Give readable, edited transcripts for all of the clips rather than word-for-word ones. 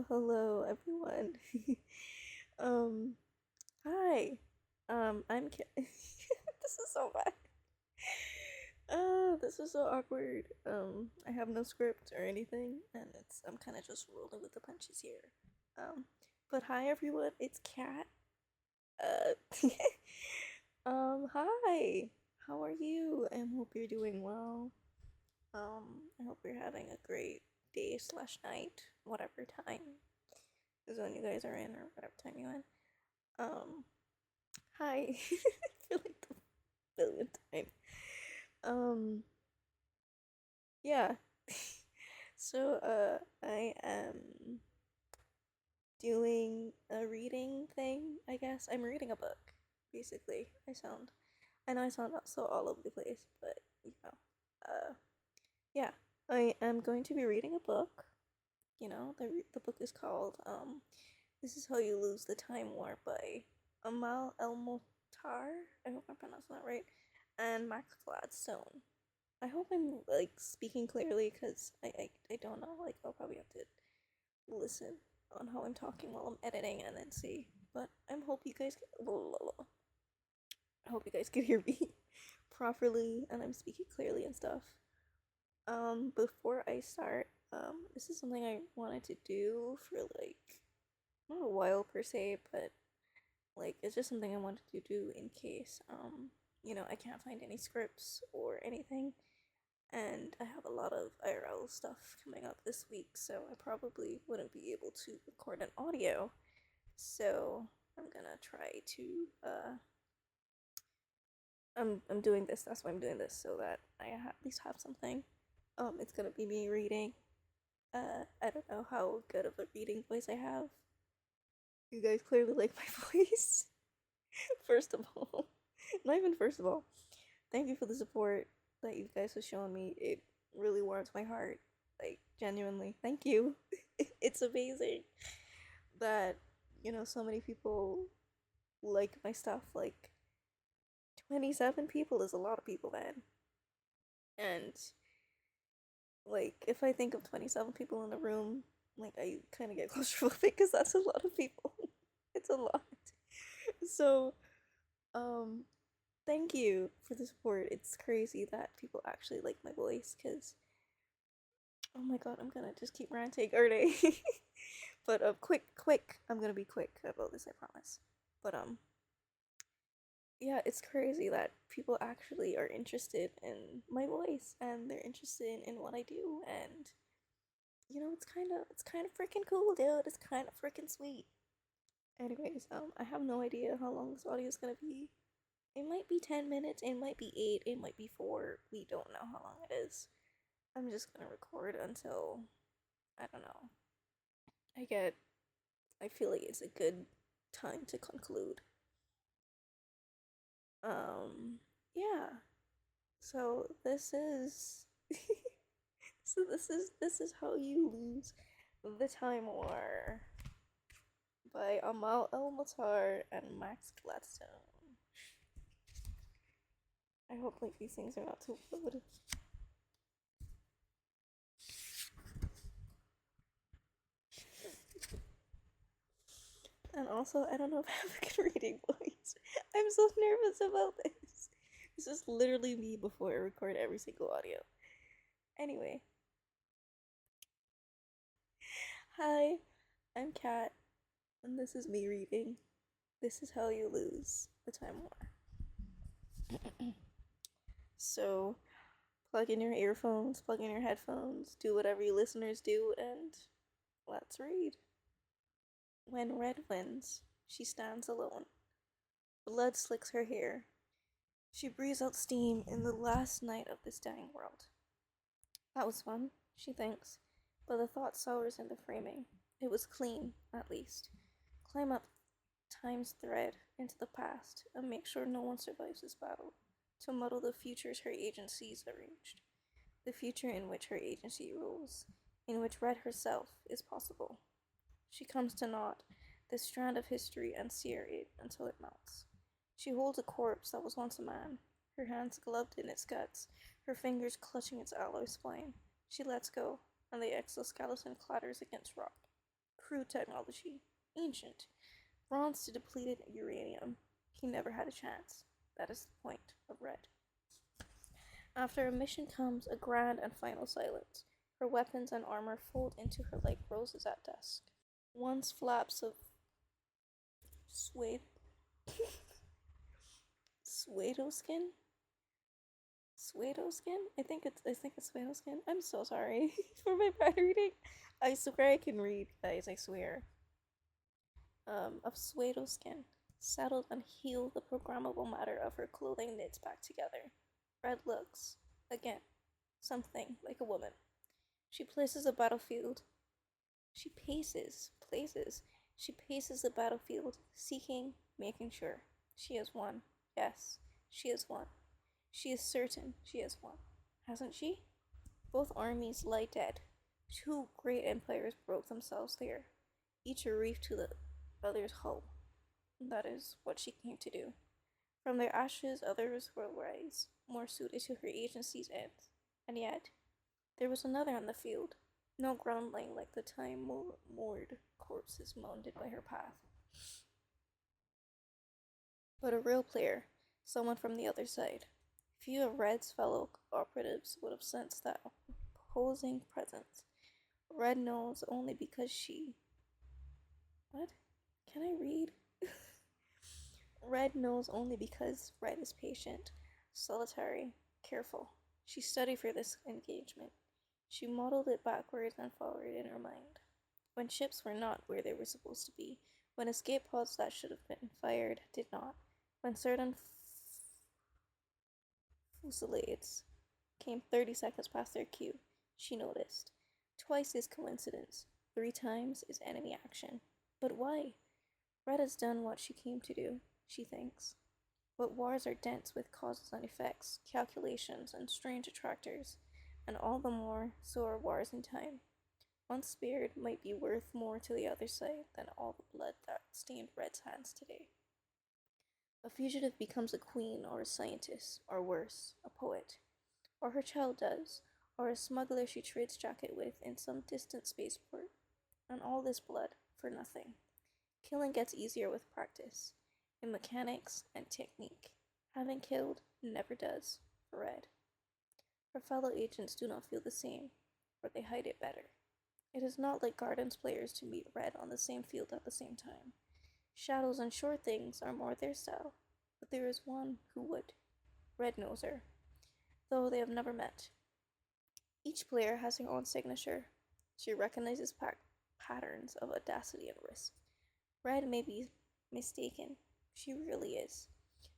Hello everyone. um, Hi. I'm this is so bad. This is so awkward. I have no script or anything, and I'm kind of just rolling with the punches here. Um, but hi everyone, it's Kat. Uh, Hi. How are you? I hope you're doing well. I hope you're having a great day slash night, whatever time is when you guys are in, or whatever time you're in. Um, Hi. I feel like the billionth time. Um, yeah. I am doing a reading thing, I guess. I'm reading a book, basically. I know I sound so all over the place, but, you know, yeah. I am going to be reading a book. The book is called, This Is How You Lose the Time War by Amal El-Motar. I hope I'm pronouncing that right. And Max Gladstone. I hope I'm like speaking clearly because I don't know. Like I'll probably have to listen on how I'm talking while I'm editing and then see. But I hope you guys can hear me properly and I'm speaking clearly and stuff. Before I start, this is something I wanted to do for like not a while per se, but like it's just something I wanted to do in case I can't find any scripts or anything. And I have a lot of IRL stuff coming up this week, so I probably wouldn't be able to record an audio. So I'm gonna try to I'm doing this, that's why I'm doing this, so that at least have something. It's gonna be me reading. I don't know how good of a reading voice I have. You guys clearly like my voice. First of all. Not even first of all. Thank you for the support that you guys have shown me. It really warms my heart. Like, genuinely. Thank you. It's amazing that, so many people like my stuff. Like, 27 people is a lot of people, man. And, like, if I think of 27 people in a room, like, I kind of get claustrophobic because that's a lot of people. It's a lot. So, um, thank you for the support. It's crazy that people actually like my voice because, oh my god, I'm gonna just keep ranting, aren't I? But quick. I'm gonna be quick about this, I promise. But yeah, it's crazy that people actually are interested in my voice and they're interested in what I do, and it's kind of freaking cool, dude. It's kind of freaking sweet. Anyways, I have no idea how long this audio is gonna be. It might be 10 minutes. It might be 8. It might be 4. We don't know how long it is. I'm just gonna record until I don't know. I get I feel like it's a good time to conclude. Yeah. So this is how you lose the Time War by Amal El-Matar and Max Gladstone. I hope like these things are not too loud. And also, I don't know if I have a good reading voice. I'm so nervous about this. This is literally me before I record every single audio. Anyway, hi, I'm Kat, and this is me reading This Is How You Lose the Time War. So, plug in your earphones, plug in your headphones, do whatever you listeners do, and let's read. When red wins, she stands alone. Blood slicks her hair. She breathes out steam in the last night of this dying world. That was fun, she thinks, but the thought sours in the framing. It was clean, at least. Climb up time's thread into the past and make sure no one survives this battle. To muddle the futures her agencies arranged. The future in which her agency rules, in which Red herself is possible. She comes to knot this strand of history and sear it until it melts. She holds a corpse that was once a man, her hands gloved in its guts, her fingers clutching its alloy spine. She lets go, and the exoskeleton clatters against rock. crude technology, ancient, bronze to depleted uranium. He never had a chance. That is the point of Red. After a mission comes a grand and final silence. Her weapons and armor fold into her like roses at dusk. Once flaps of suede, suedo skin. Suedo skin? I think it's suedo skin. I'm so sorry for my bad reading. I swear I can read, guys. I swear. Of suedo skin, settled and heal the programmable matter of her clothing knits back together. Red looks, again, something like a woman. She places a battlefield. She places. She paces the battlefield, seeking, making sure. She has won. Yes, she has won. She is certain she has won. Hasn't she? Both armies lie dead. Two great empires broke themselves there, each a reef to the other's hull. That is what she came to do. From their ashes, others will rise, more suited to her agency's ends. And yet, there was another on the field, no groundling like the time-moored corpses mounded by her path, but a real player, someone from the other side. Few of Red's fellow operatives would have sensed that opposing presence. Red knows only because she. What? Can I read? Red knows only because Red is patient, solitary, careful. She studied for this engagement. She modeled it backwards and forward in her mind. When ships were not where they were supposed to be, when escape pods that should have been fired did not, when certain fusillades came 30 seconds past their cue, she noticed. Twice is coincidence, 3 times is enemy action. But why? Red has done what she came to do, she thinks. But wars are dense with causes and effects, calculations, and strange attractors, and all the more so are wars in time. One spared might be worth more to the other side than all the blood that stained Red's hands today. A fugitive becomes a queen or a scientist, or worse, a poet. Or her child does, or a smuggler she trades jacket with in some distant spaceport. And all this blood for nothing. Killing gets easier with practice, in mechanics and technique. Having killed never does, for Red. Her fellow agents do not feel the same, or they hide it better. It is not like Gardens players to meet Red on the same field at the same time. Shadows and sure things are more their style, but there is one who would. Red knows her, though they have never met. Each player has her own signature. She recognizes patterns of audacity and risk. Red may be mistaken. She really is.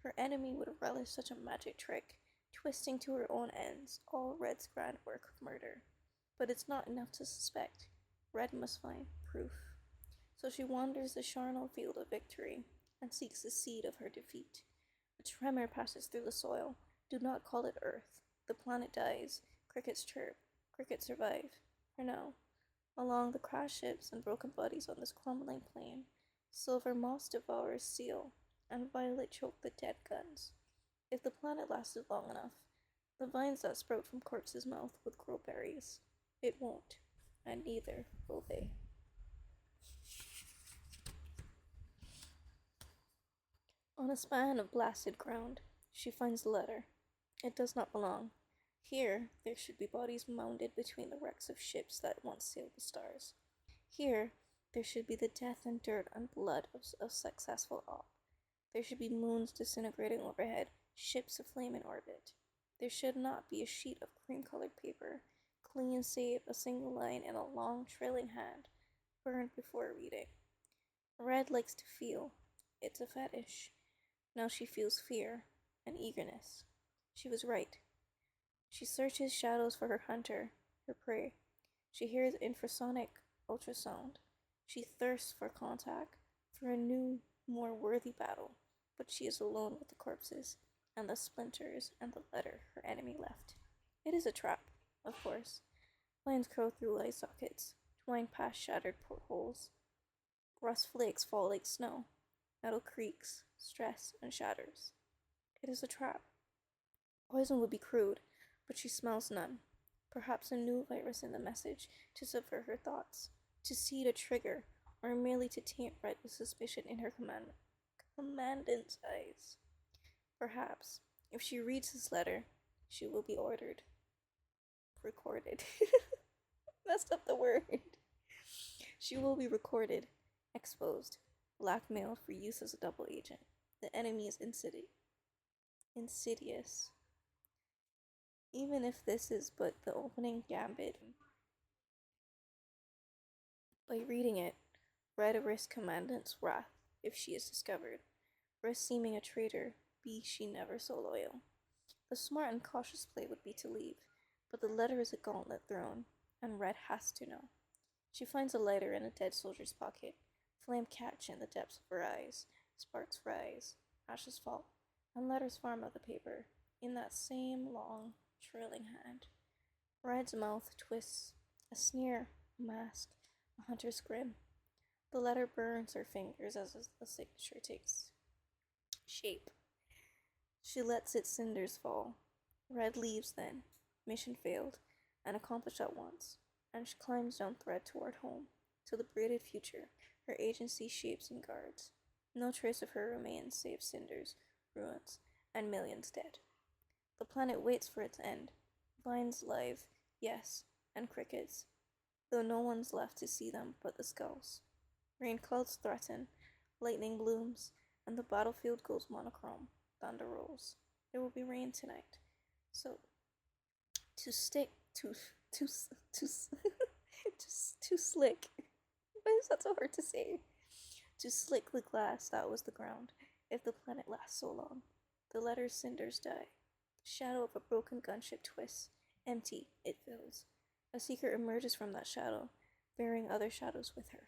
Her enemy would relish such a magic trick, twisting to her own ends all Red's grand work of murder. But it's not enough to suspect. Red must find proof. So she wanders the charnel field of victory and seeks the seed of her defeat. A tremor passes through the soil. Do not call it Earth. The planet dies. Crickets chirp. Crickets survive. Or no. Along the crashed ships and broken bodies on this crumbling plain, silver moss devours steel, and violet choke the dead guns. If the planet lasted long enough, the vines that sprout from corpses' mouth would grow berries. It won't, and neither will they. On a span of blasted ground, she finds the letter. It does not belong. Here, there should be bodies mounded between the wrecks of ships that once sailed the stars. Here, there should be the death and dirt and blood of successful op. There should be moons disintegrating overhead, ships aflame in orbit. There should not be a sheet of cream-colored paper, clean save a single line in a long, trailing hand, burned before reading. Red likes to feel. It's a fetish. Now she feels fear and eagerness. She was right. She searches shadows for her hunter, her prey. She hears infrasonic ultrasound. She thirsts for contact, for a new, more worthy battle. But she is alone with the corpses, and the splinters, and the letter her enemy left. It is a trap, of course. Lines curl through eye sockets, twine past shattered portholes. Rust flakes fall like snow. Metal creaks, stress, and shatters. It is a trap. Poison would be crude, but she smells none. Perhaps a new virus in the message to subvert her thoughts, to seed a trigger, or merely to taint Red with suspicion in her commandant's eyes. Perhaps, if she reads this letter, she will be recorded. Messed up the word. She will be recorded, exposed, blackmailed for use as a double agent. The enemy is insidious. Even if this is but the opening gambit, by reading it, Red risks Commandant's wrath if she is discovered, risks seeming a traitor, be she never so loyal. The smart and cautious play would be to leave, but the letter is a gauntlet thrown, and Red has to know. She finds a lighter in a dead soldier's pocket, flame catch in the depths of her eyes, sparks rise, ashes fall, and letters form of the paper, in that same long, trailing hand. Red's mouth twists, a sneer, a mask, a hunter's grin. The letter burns her fingers as the signature takes shape. She lets its cinders fall. Red leaves then, mission failed, and accomplished at once, and she climbs down thread toward home, to the braided future her agency shapes and guards. No trace of her remains save cinders, ruins, and millions dead. The planet waits for its end. Vines live, yes, and crickets, though no one's left to see them but the skulls. Rain clouds threaten, lightning blooms, and the battlefield goes monochrome. Thunder rolls. There will be rain tonight. So, to stick to to slick. Why is that so hard to say? To slick the glass that was the ground, if the planet lasts so long. The letter's cinders die. The shadow of a broken gunship twists. Empty, it fills. A seeker emerges from that shadow, bearing other shadows with her.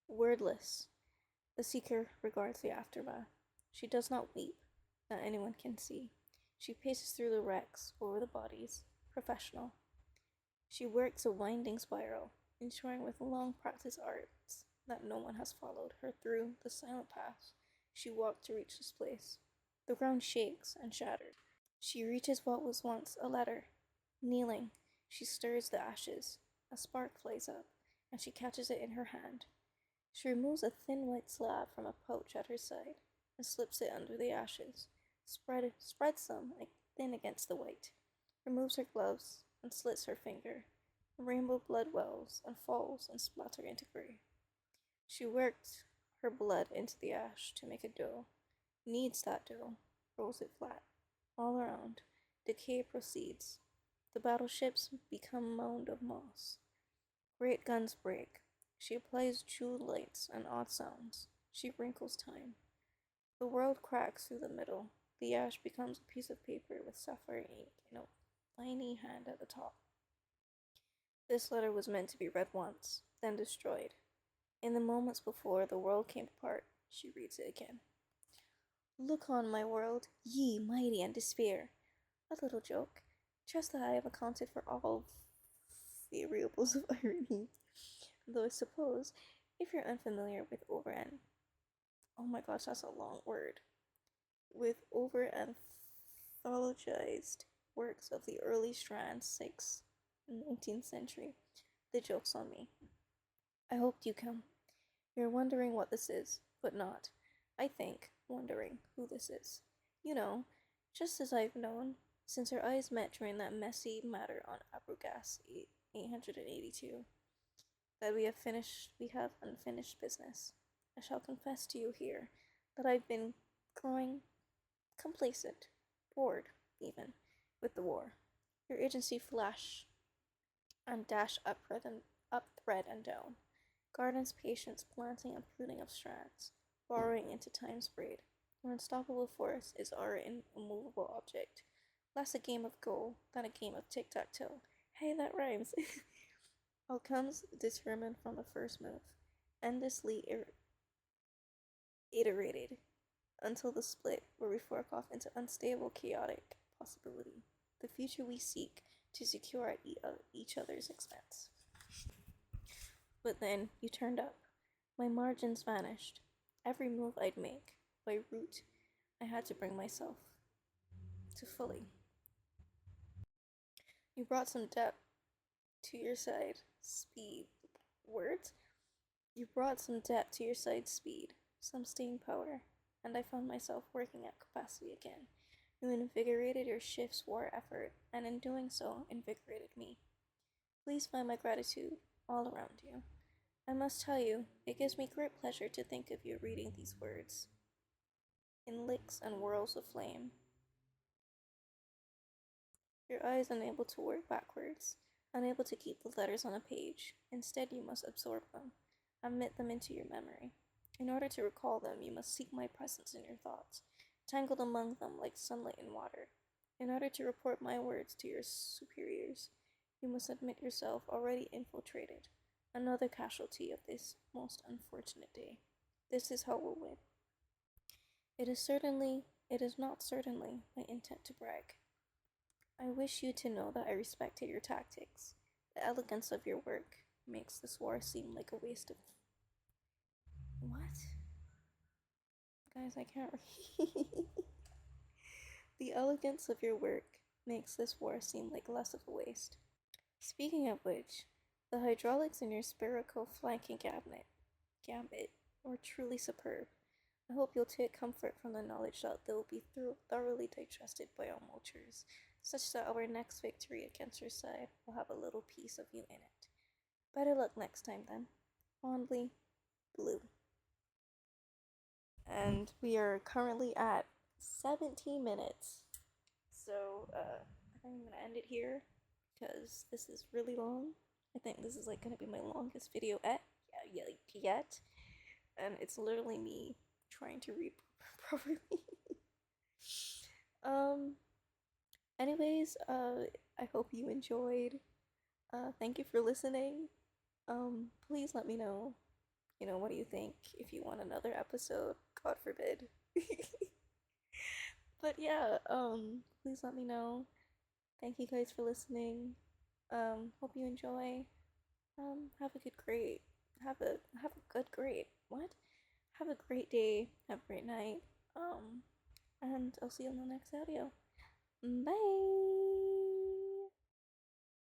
Wordless, the seeker regards the aftermath. She does not weep, that anyone can see. She paces through the wrecks, over the bodies, professional. She works a winding spiral, ensuring with long practice arts that no one has followed her through the silent path she walked to reach this place. The ground shakes and shatters. She reaches what was once a letter. Kneeling, she stirs the ashes. A spark flares up, and she catches it in her hand. She removes a thin white slab from a pouch at her side and slips it under the ashes. Spreads some thin against the white. Removes her gloves and slits her finger. Rainbow blood wells and falls and splatters into gray. She worked her blood into the ash to make a dough. Kneads that dough. Rolls it flat. All around, decay proceeds. The battleships become mound of moss. Great guns break. She applies jeweled lights and odd sounds. She wrinkles time. The world cracks through the middle. The ash becomes a piece of paper with sapphire ink in a tiny hand at the top. This letter was meant to be read once, then destroyed. In the moments before the world came apart, she reads it again. Look on, my world, ye mighty and despair. A little joke. Trust that I have accounted for all variables of irony. Though I suppose, if you're unfamiliar with oh my gosh, that's a long word. With over-anthologized works of the early Strand 6th and 19th century, the joke's on me. I hoped you come. You're wondering what this is, but not, I think, wondering who this is. You know, just as I've known, since our eyes met during that messy matter on Abrugast 882, that we have unfinished business. I shall confess to you here that I've been growing complacent, bored, even, with the war. Your agency flash and dash up thread and down. Gardens patience planting and pruning of strands, borrowing into time's braid. Your unstoppable force is our immovable object. Less a game of Go than a game of tic-tac-toe. Hey, that rhymes. Outcomes determined from the first move, endlessly iterated, until the split where we fork off into unstable, chaotic possibility. The future we seek to secure at each other's expense. But then you turned up. My margins vanished. Every move I'd make, by route, I had to bring myself to fully. You brought some depth to your side speed words. You brought some depth to your side speed, some staying power, and I found myself working at capacity again. You invigorated your shift's war effort, and in doing so, invigorated me. Please find my gratitude all around you. I must tell you, it gives me great pleasure to think of you reading these words in licks and whirls of flame. Your eyes unable to work backwards, unable to keep the letters on a page. Instead, you must absorb them, admit them into your memory. In order to recall them, you must seek my presence in your thoughts, tangled among them like sunlight in water. In order to report my words to your superiors, you must admit yourself already infiltrated, another casualty of this most unfortunate day. This is how we'll win. It is not certainly my intent to brag. I wish you to know that I respected your tactics. The elegance of your work makes this war seem like a waste of. What? Guys, I can't read. The elegance of your work makes this war seem like less of a waste. Speaking of which, the hydraulics in your spherical flanking gambit were truly superb. I hope you'll take comfort from the knowledge that they'll be thoroughly digested by our vultures, such that our next victory against your side will have a little piece of you in it. Better luck next time, then. Fondly, Blue. And we are currently at 17 minutes. So, I think I'm gonna end it here because this is really long. I think this is like gonna be my longest video yet. And it's literally me trying to read properly. um Anyways, I hope you enjoyed. Thank you for listening. Please let me know, what do you think if you want another episode, God forbid. But yeah, please let me know. Thank you guys for listening. Hope you enjoy. Have a good great have a good great what? Have a great day, have a great night. And I'll see you in the next audio. Bye.